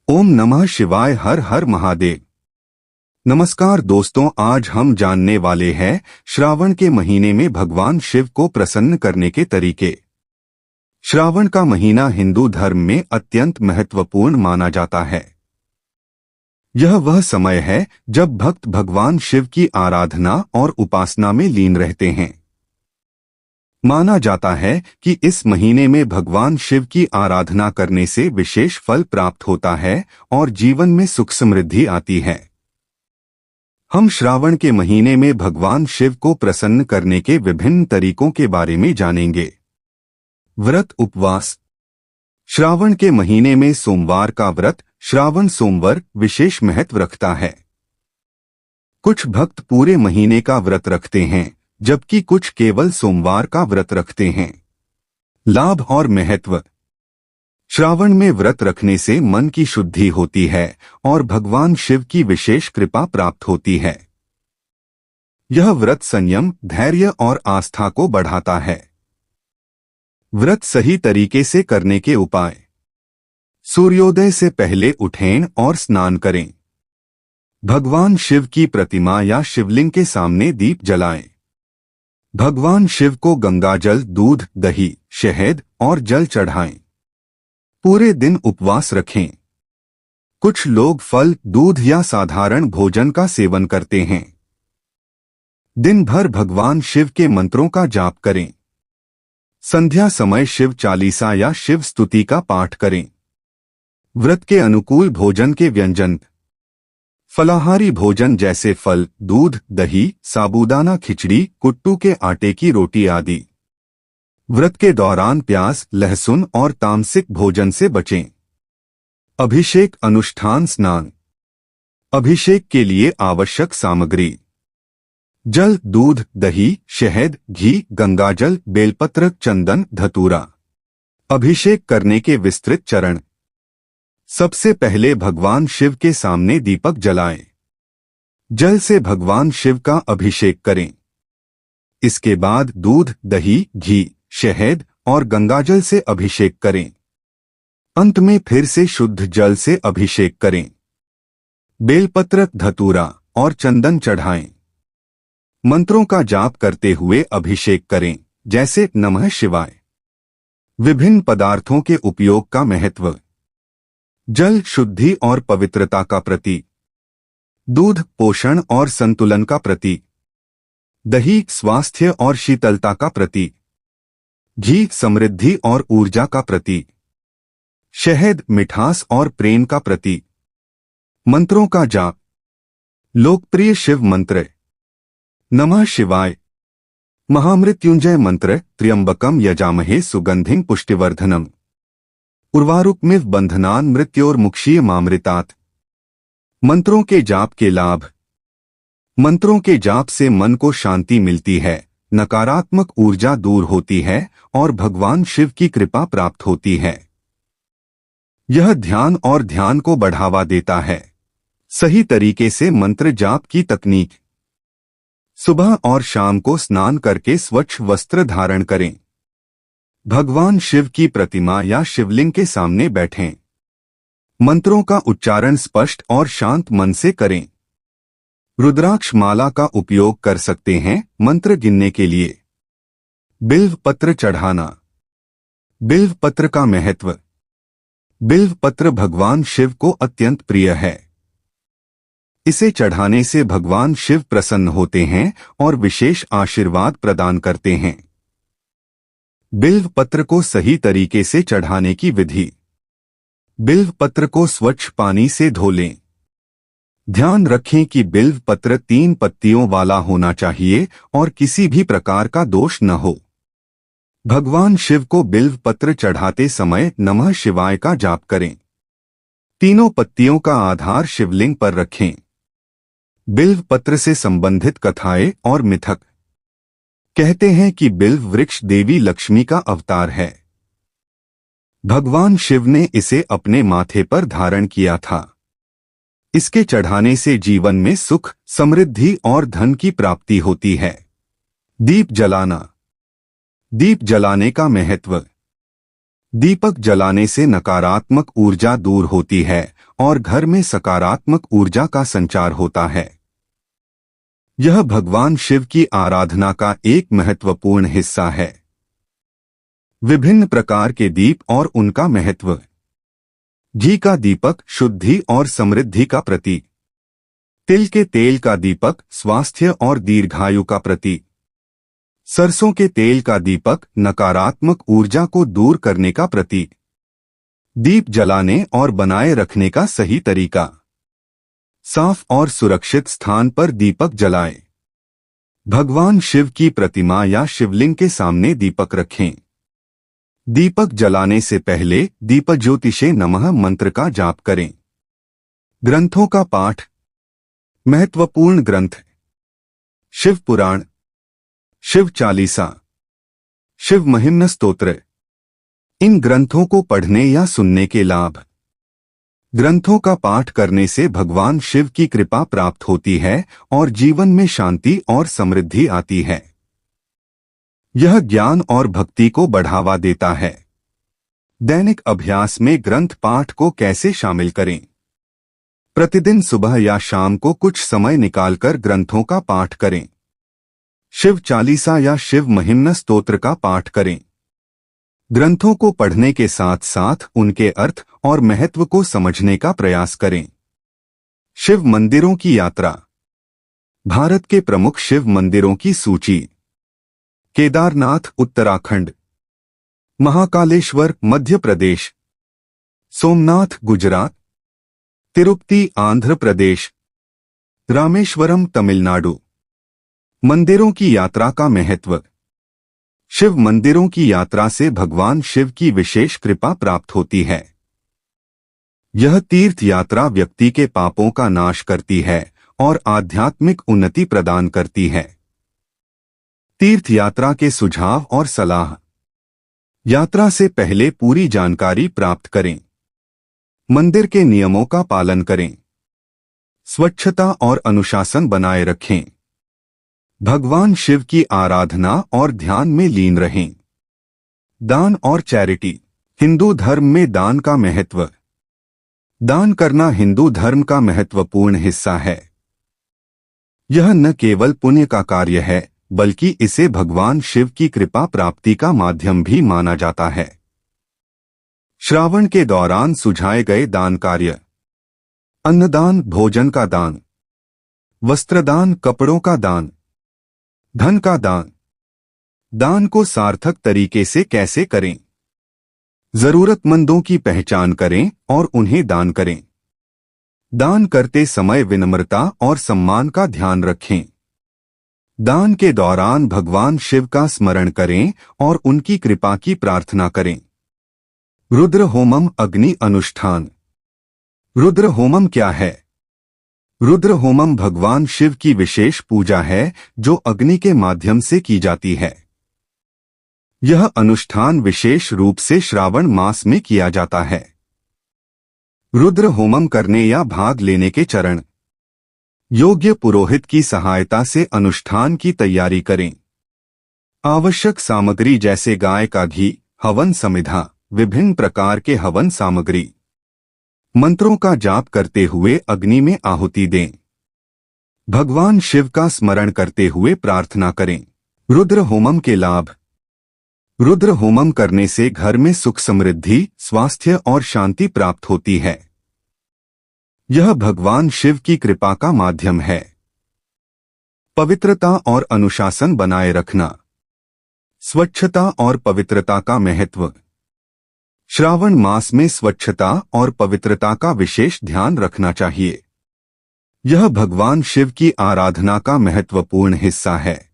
ओम नमः शिवाय। हर हर महादेव। नमस्कार दोस्तों, आज हम जानने वाले हैं श्रावण के महीने में भगवान शिव को प्रसन्न करने के तरीके। श्रावण का महीना हिंदू धर्म में अत्यंत महत्वपूर्ण माना जाता है। यह वह समय है जब भक्त भगवान शिव की आराधना और उपासना में लीन रहते हैं। माना जाता है कि इस महीने में भगवान शिव की आराधना करने से विशेष फल प्राप्त होता है और जीवन में सुख समृद्धि आती है। हम श्रावण के महीने में भगवान शिव को प्रसन्न करने के विभिन्न तरीकों के बारे में जानेंगे। व्रत उपवास। श्रावण के महीने में सोमवार का व्रत, श्रावण सोमवार, विशेष महत्व रखता है। कुछ भक्त पूरे महीने का व्रत रखते हैं, जबकि कुछ केवल सोमवार का व्रत रखते हैं। लाभ और महत्व। श्रावण में व्रत रखने से मन की शुद्धि होती है और भगवान शिव की विशेष कृपा प्राप्त होती है। यह व्रत संयम, धैर्य और आस्था को बढ़ाता है। व्रत सही तरीके से करने के उपाय। सूर्योदय से पहले उठें और स्नान करें। भगवान शिव की प्रतिमा या शिवलिंग के सामने दीप जलाएं। भगवान शिव को गंगाजल, दूध, दही, शहद और जल चढ़ाएं। पूरे दिन उपवास रखें। कुछ लोग फल, दूध या साधारण भोजन का सेवन करते हैं। दिन भर भगवान शिव के मंत्रों का जाप करें। संध्या समय शिव चालीसा या शिव स्तुति का पाठ करें। व्रत के अनुकूल भोजन के व्यंजन। फलाहारी भोजन जैसे फल, दूध, दही, साबूदाना खिचड़ी, कुट्टू के आटे की रोटी आदि। व्रत के दौरान प्याज, लहसुन और तामसिक भोजन से बचें। अभिषेक अनुष्ठान स्नान। अभिषेक के लिए आवश्यक सामग्री: जल, दूध, दही, शहद, घी, गंगाजल, बेलपत्र, चंदन, धतूरा। अभिषेक करने के विस्तृत चरण। सबसे पहले भगवान शिव के सामने दीपक जलाएं। जल से भगवान शिव का अभिषेक करें। इसके बाद दूध, दही, घी, शहद और गंगाजल से अभिषेक करें। अंत में फिर से शुद्ध जल से अभिषेक करें। बेलपत्र, धतूरा और चंदन चढ़ाएं। मंत्रों का जाप करते हुए अभिषेक करें, जैसे नमः शिवाय। विभिन्न पदार्थों के उपयोग का महत्व। जल शुद्धि और पवित्रता का प्रतीक। दूध पोषण और संतुलन का प्रतीक। दही स्वास्थ्य और शीतलता का प्रतीक। घी समृद्धि और ऊर्जा का प्रतीक। शहद मिठास और प्रेम का प्रतीक। मंत्रों का जाप। लोकप्रिय शिव मंत्र: नमः शिवाय, महामृत्युंजय मंत्र, त्र्यंबकम यजामहे सुगंधिं पुष्टिवर्धनम, उर्वारुकमिव बंधनान मृत्योर्मुक्षीय मामृतात्। मंत्रों के जाप के लाभ। मंत्रों के जाप से मन को शांति मिलती है, नकारात्मक ऊर्जा दूर होती है और भगवान शिव की कृपा प्राप्त होती है। यह ध्यान और ध्यान को बढ़ावा देता है। सही तरीके से मंत्र जाप की तकनीक। सुबह और शाम को स्नान करके स्वच्छ वस्त्र धारण करें। भगवान शिव की प्रतिमा या शिवलिंग के सामने बैठें। मंत्रों का उच्चारण स्पष्ट और शांत मन से करें। रुद्राक्ष माला का उपयोग कर सकते हैं मंत्र गिनने के लिए। बिल्व पत्र चढ़ाना। बिल्व पत्र का महत्व। बिल्व पत्र भगवान शिव को अत्यंत प्रिय है। इसे चढ़ाने से भगवान शिव प्रसन्न होते हैं और विशेष आशीर्वाद प्रदान करते हैं। बिल्व पत्र को सही तरीके से चढ़ाने की विधि। बिल्व पत्र को स्वच्छ पानी से धो लें। ध्यान रखें कि बिल्व पत्र 3 पत्तियों वाला होना चाहिए और किसी भी प्रकार का दोष न हो। भगवान शिव को बिल्व पत्र चढ़ाते समय नमः शिवाय का जाप करें। तीनों पत्तियों का आधार शिवलिंग पर रखें। बिल्व पत्र से संबंधित कथाएं और मिथक। कहते हैं कि बिल्व वृक्ष देवी लक्ष्मी का अवतार है। भगवान शिव ने इसे अपने माथे पर धारण किया था। इसके चढ़ाने से जीवन में सुख, समृद्धि और धन की प्राप्ति होती है। दीप जलाना। दीप जलाने का महत्व। दीपक जलाने से नकारात्मक ऊर्जा दूर होती है और घर में सकारात्मक ऊर्जा का संचार होता है। यह भगवान शिव की आराधना का एक महत्वपूर्ण हिस्सा है। विभिन्न प्रकार के दीप और उनका महत्व। घी का दीपक शुद्धि और समृद्धि का प्रतीक। तिल के तेल का दीपक स्वास्थ्य और दीर्घायु का प्रतीक। सरसों के तेल का दीपक नकारात्मक ऊर्जा को दूर करने का प्रतीक। दीप जलाने और बनाए रखने का सही तरीका। साफ और सुरक्षित स्थान पर दीपक जलाएं। भगवान शिव की प्रतिमा या शिवलिंग के सामने दीपक रखें। दीपक जलाने से पहले दीपज्योतिषे नमः मंत्र का जाप करें। ग्रंथों का पाठ। महत्वपूर्ण ग्रंथ। शिव पुराण, शिव चालीसा, शिव महिम्न स्तोत्र। इन ग्रंथों को पढ़ने या सुनने के लाभ। ग्रंथों का पाठ करने से भगवान शिव की कृपा प्राप्त होती है और जीवन में शांति और समृद्धि आती है। यह ज्ञान और भक्ति को बढ़ावा देता है। दैनिक अभ्यास में ग्रंथ पाठ को कैसे शामिल करें? प्रतिदिन सुबह या शाम को कुछ समय निकालकर ग्रंथों का पाठ करें। शिव चालीसा या शिव महिम्न स्तोत्र का पाठ करें। ग्रंथों को पढ़ने के साथ साथ उनके अर्थ और महत्व को समझने का प्रयास करें। शिव मंदिरों की यात्रा। भारत के प्रमुख शिव मंदिरों की सूची। केदारनाथ उत्तराखंड, महाकालेश्वर मध्य प्रदेश, सोमनाथ गुजरात, तिरुपति आंध्र प्रदेश, रामेश्वरम तमिलनाडु। मंदिरों की यात्रा का महत्व। शिव मंदिरों की यात्रा से भगवान शिव की विशेष कृपा प्राप्त होती है। यह तीर्थ यात्रा व्यक्ति के पापों का नाश करती है और आध्यात्मिक उन्नति प्रदान करती है। तीर्थ यात्रा के सुझाव और सलाह। यात्रा से पहले पूरी जानकारी प्राप्त करें। मंदिर के नियमों का पालन करें। स्वच्छता और अनुशासन बनाए रखें। भगवान शिव की आराधना और ध्यान में लीन रहें। दान और चैरिटी। हिंदू धर्म में दान का महत्व। दान करना हिंदू धर्म का महत्वपूर्ण हिस्सा है। यह न केवल पुण्य का कार्य है बल्कि इसे भगवान शिव की कृपा प्राप्ति का माध्यम भी माना जाता है। श्रावण के दौरान सुझाए गए दान कार्य। अन्नदान, भोजन का दान, वस्त्रदान, कपड़ों का दान, धन का दान। दान को सार्थक तरीके से कैसे करें? जरूरतमंदों की पहचान करें और उन्हें दान करें। दान करते समय विनम्रता और सम्मान का ध्यान रखें। दान के दौरान भगवान शिव का स्मरण करें और उनकी कृपा की प्रार्थना करें। रुद्र होमम अग्नि अनुष्ठान। रुद्र होमम क्या है? रुद्र होमम भगवान शिव की विशेष पूजा है जो अग्नि के माध्यम से की जाती है। यह अनुष्ठान विशेष रूप से श्रावण मास में किया जाता है। रुद्र होमम करने या भाग लेने के चरण। योग्य पुरोहित की सहायता से अनुष्ठान की तैयारी करें। आवश्यक सामग्री जैसे गाय का घी, हवन समिधा, विभिन्न प्रकार के हवन सामग्री। मंत्रों का जाप करते हुए अग्नि में आहुति दें। भगवान शिव का स्मरण करते हुए प्रार्थना करें। रुद्र होमम के लाभ। रुद्र होमम करने से घर में सुख समृद्धि, स्वास्थ्य और शांति प्राप्त होती है। यह भगवान शिव की कृपा का माध्यम है। पवित्रता और अनुशासन बनाए रखना। स्वच्छता और पवित्रता का महत्व। श्रावण मास में स्वच्छता और पवित्रता का विशेष ध्यान रखना चाहिए। यह भगवान शिव की आराधना का महत्वपूर्ण हिस्सा है।